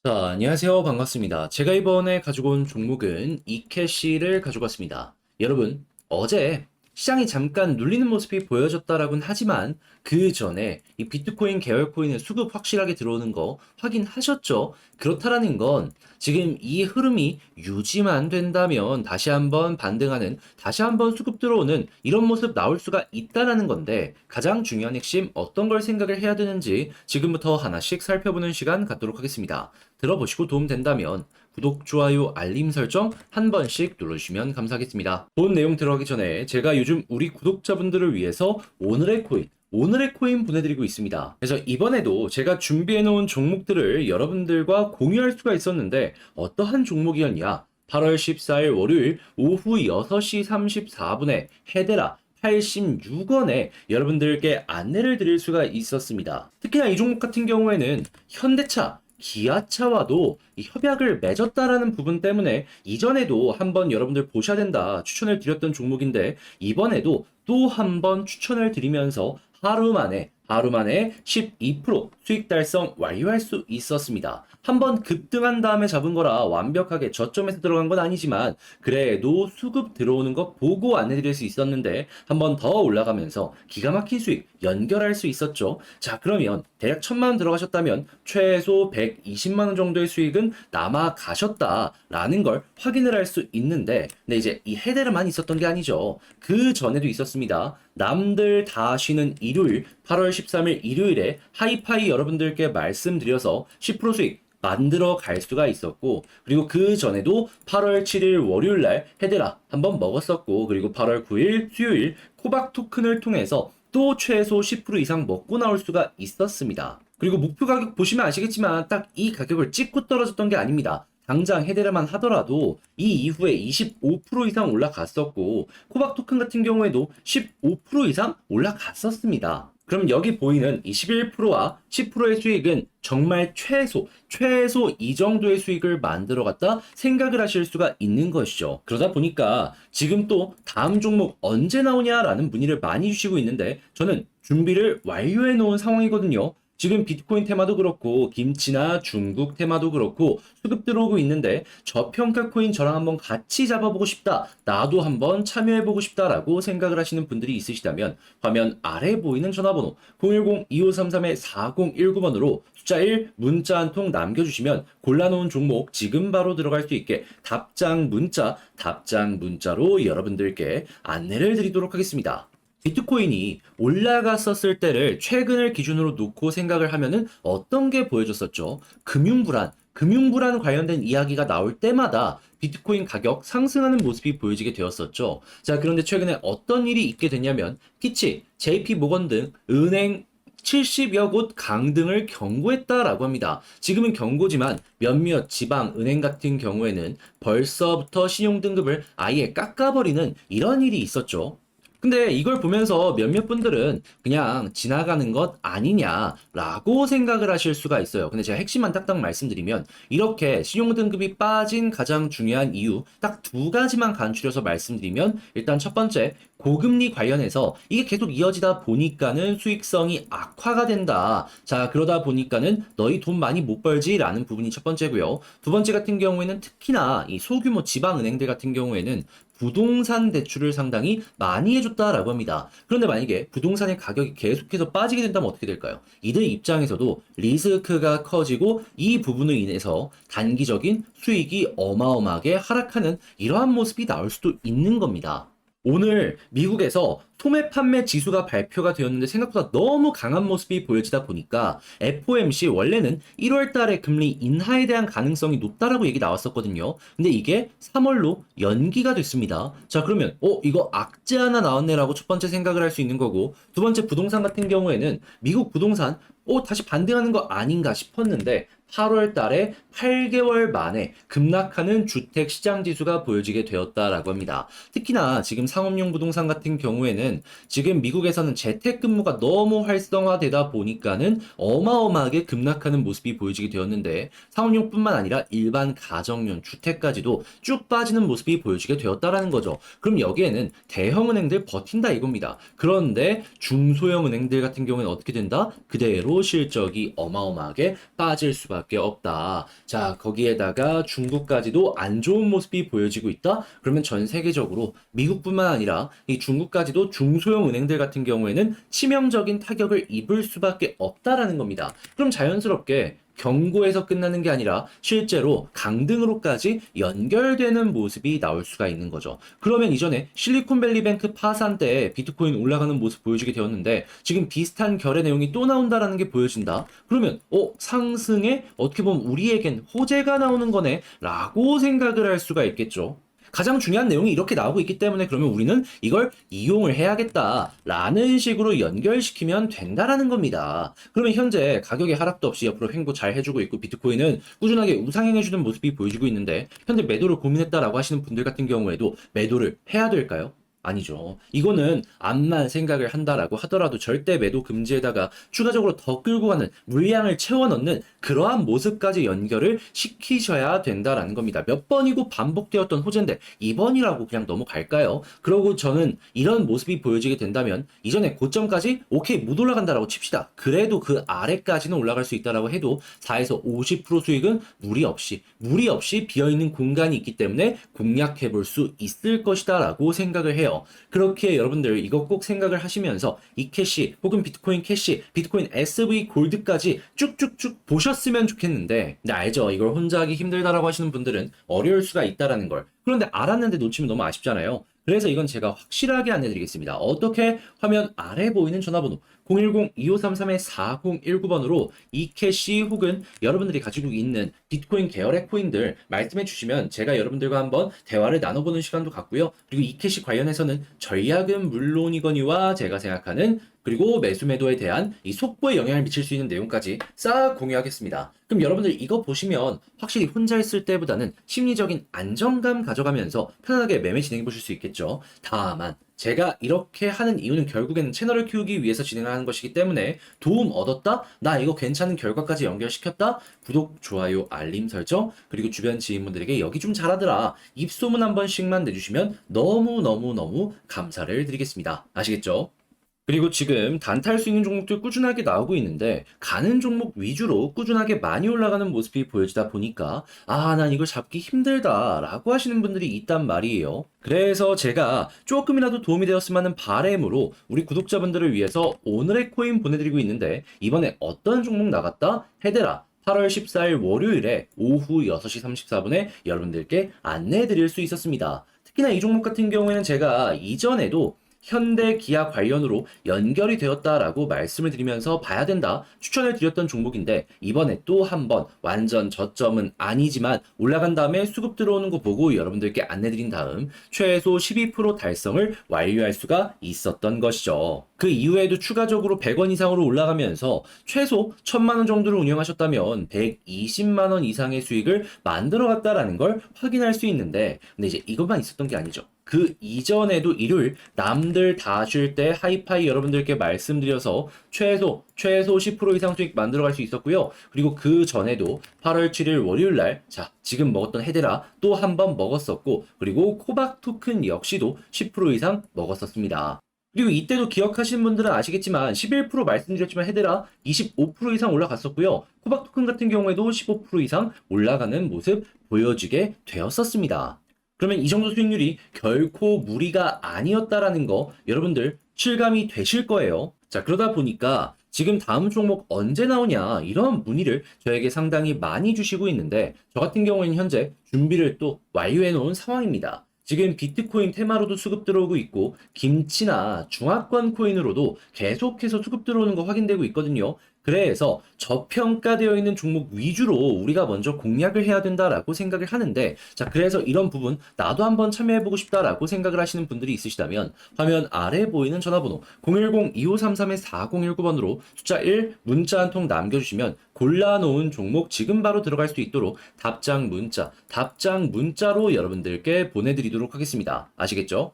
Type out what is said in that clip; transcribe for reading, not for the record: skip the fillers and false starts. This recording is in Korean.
자, 안녕하세요. 반갑습니다. 제가 이번에 가지고 온 종목은 이캐시를 가지고 왔습니다. 여러분, 어제 시장이 잠깐 눌리는 모습이 보여졌다라고는 하지만 그 전에 이 비트코인 계열 코인의 수급 확실하게 들어오는 거 확인하셨죠? 그렇다라는 건 지금 이 흐름이 유지만 된다면 다시 한번 반등하는, 다시 한번 수급 들어오는 이런 모습 나올 수가 있다라는 건데 가장 중요한 핵심 어떤 걸 생각을 해야 되는지 지금부터 하나씩 살펴보는 시간 갖도록 하겠습니다. 들어보시고 도움된다면 구독, 좋아요, 알림 설정 한 번씩 눌러주시면 감사하겠습니다. 본 내용 들어가기 전에 제가 요즘 우리 구독자분들을 위해서 오늘의 코인 보내드리고 있습니다. 그래서 이번에도 제가 준비해놓은 종목들을 여러분들과 공유할 수가 있었는데 어떠한 종목이었냐? 8월 14일 월요일 오후 6시 34분에 헤데라 86원에 여러분들께 안내를 드릴 수가 있었습니다. 특히나 이 종목 같은 경우에는 현대차, 기아차와도 이 협약을 맺었다라는 부분 때문에 이전에도 한번 여러분들 보셔야 된다 추천을 드렸던 종목인데 이번에도 또 한번 추천을 드리면서 하루 만에 12% 수익 달성 완료할 수 있었습니다. 한번 급등한 다음에 잡은 거라 완벽하게 저점에서 들어간 건 아니지만 그래도 수급 들어오는 거 보고 안내드릴 수 있었는데 한번 더 올라가면서 기가 막힌 수익 연결할 수 있었죠. 자, 그러면 대략 1000만원 들어가셨다면 최소 120만원 정도의 수익은 남아 가셨다라는 걸 확인을 할 수 있는데 근데 이제 이 헤드에만 있었던 게 아니죠. 그 전에도 있었습니다. 남들 다 쉬는 일요일 8월 13일 일요일에 하이파이 여러분들께 말씀드려서 10% 수익 만들어 갈 수가 있었고 그리고 그 전에도 8월 7일 월요일 날 헤데라 한번 먹었었고 그리고 8월 9일 수요일 코박 토큰을 통해서 또 최소 10% 이상 먹고 나올 수가 있었습니다. 그리고 목표 가격 보시면 아시겠지만 딱 이 가격을 찍고 떨어졌던 게 아닙니다. 당장 헤데라만 하더라도 이 이후에 25% 이상 올라갔었고 코박 토큰 같은 경우에도 15% 이상 올라갔었습니다. 그럼 여기 보이는 21%와 10%의 수익은 정말 최소 이 정도의 수익을 만들어갔다 생각을 하실 수가 있는 것이죠. 그러다 보니까 지금 또 다음 종목 언제 나오냐라는 문의를 많이 주시고 있는데 저는 준비를 완료해 놓은 상황이거든요. 지금 비트코인 테마도 그렇고 김치나 중국 테마도 그렇고 수급 들어오고 있는데 저평가 코인 저랑 한번 같이 잡아보고 싶다. 나도 한번 참여해보고 싶다라고 생각을 하시는 분들이 있으시다면 화면 아래 보이는 전화번호 010-2533-4019번으로 숫자 1 문자 한 통 남겨주시면 골라놓은 종목 지금 바로 들어갈 수 있게 답장 문자로 여러분들께 안내를 드리도록 하겠습니다. 비트코인이 올라갔었을 때를 최근을 기준으로 놓고 생각을 하면은 어떤 게 보여줬었죠? 금융불안 관련된 이야기가 나올 때마다 비트코인 가격 상승하는 모습이 보여지게 되었었죠. 자, 그런데 최근에 어떤 일이 있게 됐냐면 피치, JP 모건 등 은행 70여 곳 강등을 경고했다라고 합니다. 지금은 경고지만 몇몇 지방 은행 같은 경우에는 벌써부터 신용등급을 아예 깎아버리는 이런 일이 있었죠. 근데 이걸 보면서 몇몇 분들은 그냥 지나가는 것 아니냐라고 생각을 하실 수가 있어요. 근데 제가 핵심만 딱딱 말씀드리면 이렇게 신용등급이 빠진 가장 중요한 이유 딱 두 가지만 간추려서 말씀드리면 일단 첫 번째 고금리 관련해서 이게 계속 이어지다 보니까는 수익성이 악화가 된다. 자, 그러다 보니까는 너희 돈 많이 못 벌지라는 부분이 첫 번째고요. 두 번째 같은 경우에는 특히나 이 소규모 지방은행들 같은 경우에는 부동산 대출을 상당히 많이 해줬다라고 합니다. 그런데 만약에 부동산의 가격이 계속해서 빠지게 된다면 어떻게 될까요? 이들 입장에서도 리스크가 커지고 이 부분으로 인해서 단기적인 수익이 어마어마하게 하락하는 이러한 모습이 나올 수도 있는 겁니다. 오늘 미국에서 소매 판매 지수가 발표가 되었는데 생각보다 너무 강한 모습이 보여지다 보니까 FOMC 원래는 1월 달에 금리 인하에 대한 가능성이 높다라고 얘기 나왔었거든요. 근데 이게 3월로 연기가 됐습니다. 자, 그러면 이거 악재 하나 나왔네라고 첫 번째 생각을 할 수 있는 거고 두 번째 부동산 같은 경우에는 미국 부동산 다시 반등하는 거 아닌가 싶었는데 8월 달에 8개월 만에 급락하는 주택 시장 지수가 보여지게 되었다라고 합니다. 특히나 지금 상업용 부동산 같은 경우에는 지금 미국에서는 재택근무가 너무 활성화되다 보니까는 어마어마하게 급락하는 모습이 보여지게 되었는데 상업용뿐만 아니라 일반 가정용 주택까지도 쭉 빠지는 모습이 보여지게 되었다라는 거죠. 그럼 여기에는 대형 은행들 버틴다 이겁니다. 그런데 중소형 은행들 같은 경우에는 어떻게 된다? 그대로 실적이 어마어마하게 빠질 수밖에 수밖에 없다. 자, 거기에다가 중국까지도 안 좋은 모습이 보여지고 있다? 그러면 전 세계적으로 미국뿐만 아니라 이 중국까지도 중소형 은행들 같은 경우에는 치명적인 타격을 입을 수밖에 없다라는 겁니다. 그럼 자연스럽게 경고에서 끝나는 게 아니라 실제로 강등으로까지 연결되는 모습이 나올 수가 있는 거죠. 그러면 이전에 실리콘밸리뱅크 파산 때 비트코인 올라가는 모습 보여주게 되었는데 지금 비슷한 결의 내용이 또 나온다라는 게 보여진다. 그러면 상승에 어떻게 보면 우리에겐 호재가 나오는 거네 라고 생각을 할 수가 있겠죠. 가장 중요한 내용이 이렇게 나오고 있기 때문에 그러면 우리는 이걸 이용을 해야겠다라는 식으로 연결시키면 된다라는 겁니다. 그러면 현재 가격의 하락도 없이 옆으로 횡보 잘 해주고 있고 비트코인은 꾸준하게 우상향해주는 모습이 보여지고 있는데 현재 매도를 고민했다라고 하시는 분들 같은 경우에도 매도를 해야 될까요? 아니죠. 이거는 암만 생각을 한다라고 하더라도 절대 매도 금지에다가 추가적으로 더 끌고 가는 물량을 채워 넣는 그러한 모습까지 연결을 시키셔야 된다라는 겁니다. 몇 번이고 반복되었던 호재인데 이번이라고 그냥 넘어갈까요? 그러고 저는 이런 모습이 보여지게 된다면 이전에 고점까지 오케이 못 올라간다라고 칩시다. 그래도 그 아래까지는 올라갈 수 있다라고 해도 4에서 50% 수익은 무리 없이 비어있는 공간이 있기 때문에 공략해 볼 수 있을 것이다라고 생각을 해요. 그렇게 여러분들 이거 꼭 생각을 하시면서 이캐시 혹은 비트코인 캐시, 비트코인 SV 골드까지 쭉쭉쭉 보셨으면 좋겠는데 근데 알죠? 이걸 혼자 하기 힘들다라고 하시는 분들은 어려울 수가 있다라는 걸. 그런데 알았는데 놓치면 너무 아쉽잖아요. 그래서 이건 제가 확실하게 안내드리겠습니다. 어떻게 화면 아래 보이는 전화번호 010-2533-4019번으로 이캐시 혹은 여러분들이 가지고 있는 비트코인 계열의 코인들 말씀해 주시면 제가 여러분들과 한번 대화를 나눠보는 시간도 갖고요. 그리고 이캐시 관련해서는 전략은 물론이거니와 제가 생각하는 그리고 매수 매도에 대한 이 속보에 영향을 미칠 수 있는 내용까지 싹 공유하겠습니다. 그럼 여러분들 이거 보시면 확실히 혼자 있을 때보다는 심리적인 안정감 가져가면서 편안하게 매매 진행해 보실 수 있겠죠. 다만 제가 이렇게 하는 이유는 결국에는 채널을 키우기 위해서 진행하는 것이기 때문에 도움 얻었다? 나 이거 괜찮은 결과까지 연결시켰다? 구독, 좋아요, 알림 설정 그리고 주변 지인분들에게 여기 좀 잘하더라 입소문 한 번씩만 내주시면 너무너무너무 감사를 드리겠습니다. 아시겠죠? 그리고 지금 단타할 수 있는 종목들 꾸준하게 나오고 있는데 가는 종목 위주로 꾸준하게 많이 올라가는 모습이 보여지다 보니까 난 이걸 잡기 힘들다 라고 하시는 분들이 있단 말이에요. 그래서 제가 조금이라도 도움이 되었으면 하는 바람으로 우리 구독자분들을 위해서 오늘의 코인 보내드리고 있는데 이번에 어떤 종목 나갔다? 헤데라 8월 14일 월요일에 오후 6시 34분에 여러분들께 안내해 드릴 수 있었습니다. 특히나 이 종목 같은 경우에는 제가 이전에도 현대 기아 관련으로 연결이 되었다라고 말씀을 드리면서 봐야 된다 추천을 드렸던 종목인데 이번에 또 한 번 완전 저점은 아니지만 올라간 다음에 수급 들어오는 거 보고 여러분들께 안내드린 다음 최소 12% 달성을 완료할 수가 있었던 것이죠. 그 이후에도 추가적으로 100원 이상으로 올라가면서 최소 1000만 원 정도를 운영하셨다면 120만 원 이상의 수익을 만들어 갔다라는 걸 확인할 수 있는데 근데 이제 이것만 있었던 게 아니죠. 그 이전에도 일요일 남들 다 쉴 때 하이파이 여러분들께 말씀드려서 최소 10% 이상 수익 만들어갈 수 있었고요. 그리고 그 전에도 8월 7일 월요일날 지금 먹었던 헤데라 또 한 번 먹었었고 그리고 코박 토큰 역시도 10% 이상 먹었었습니다. 그리고 이때도 기억하시는 분들은 아시겠지만 11% 말씀드렸지만 헤데라 25% 이상 올라갔었고요. 코박 토큰 같은 경우에도 15% 이상 올라가는 모습 보여주게 되었었습니다. 그러면 이 정도 수익률이 결코 무리가 아니었다라는 거 여러분들 실감이 되실 거예요. 자, 그러다 보니까 지금 다음 종목 언제 나오냐 이런 문의를 저에게 상당히 많이 주시고 있는데 저 같은 경우에는 현재 준비를 또 완료해 놓은 상황입니다. 지금 비트코인 테마로도 수급 들어오고 있고 김치나 중화권 코인으로도 계속해서 수급 들어오는 거 확인되고 있거든요. 그래서 저평가되어 있는 종목 위주로 우리가 먼저 공략을 해야 된다라고 생각을 하는데 그래서 이런 부분 나도 한번 참여해보고 싶다라고 생각을 하시는 분들이 있으시다면 화면 아래 보이는 전화번호 010-2533-4019번으로 숫자 1 문자 한 통 남겨주시면 골라놓은 종목 지금 바로 들어갈 수 있도록 답장 문자로 여러분들께 보내드리도록 하겠습니다. 아시겠죠?